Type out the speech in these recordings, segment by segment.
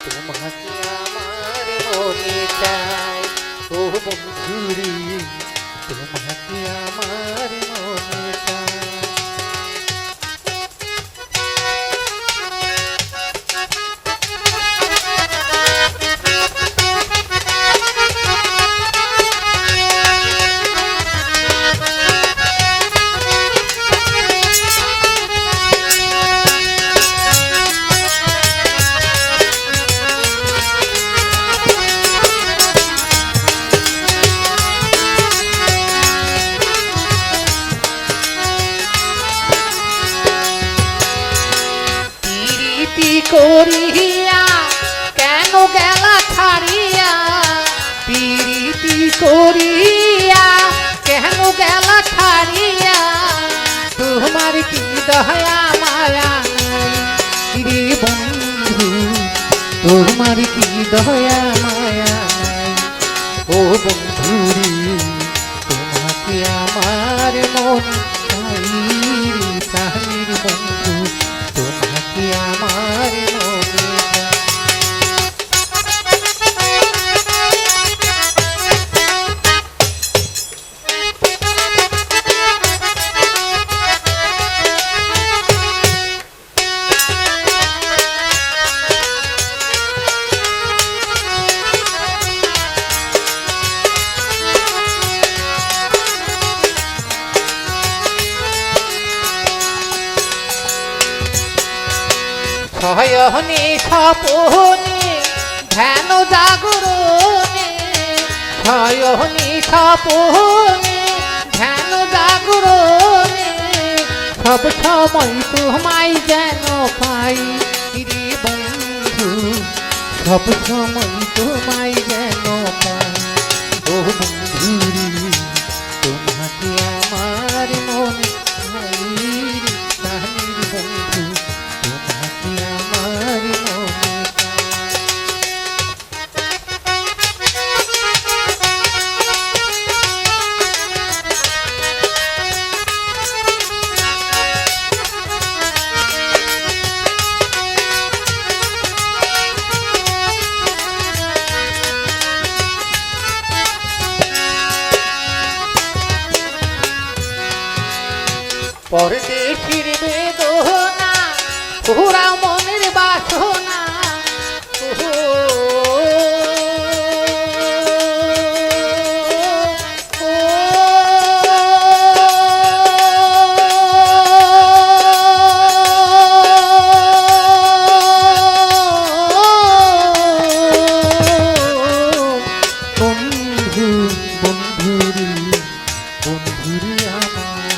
তোমাকে আমার মনে চাই ও বন্ধুরে, তোমাকে আমার মনে চাই। করিয়া কেন গেলা ছাড়িয়া, প্রীতি করিয়া কেন গেলা ছাড়িয়া, তোমার কি দয়া মায়া নাই রে বন্ধু, তোমার কি দয়া মায়া নাই ও বন্ধু রে, তোমাকে আমার মন চাই রে প্রাণীর বন্ধু, তোমাকে আমার মনে শয়নে স্বপনে ধ্যান জাগরণে, শয়নে স্বপনে ধ্যান জাগরণে, সব সময় তোমায় যেন পাই রে বন্ধু, সব সময় তোমায় যেন পাই ও বন্ধু রে, তোমাকে আমার মনে চাই রে প্রাণীর বন্ধু, তোমাকে আমার মনে পরদেশির বেদনা পুরা মনের বাসনা, বন্ধু বন্ধুরি বন্ধুরি আমার,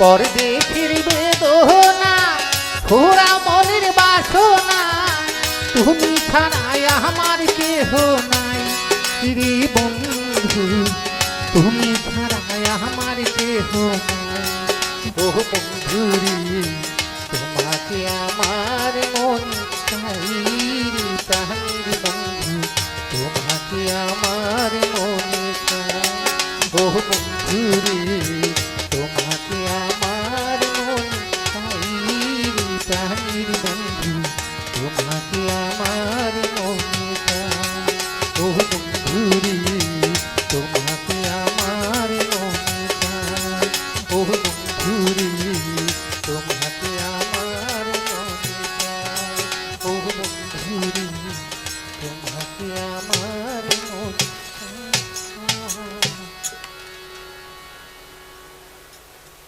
পরদেশির বেদনা পুরা মনের বাসনা, তুমি ছাড়াই আমার কেহ নাই রে বন্ধু, তুমি ছাড়াই আমার কেহ নাই ও বন্ধু রে, তোমাকে আমার মন চাই রে প্রাণীর বন্ধু, তোমাকে আমার মনে চাই ও বন্ধু রে, তোমাকে আমার মন চাই রে প্রাণীর বন্ধু, তোমাকে আমার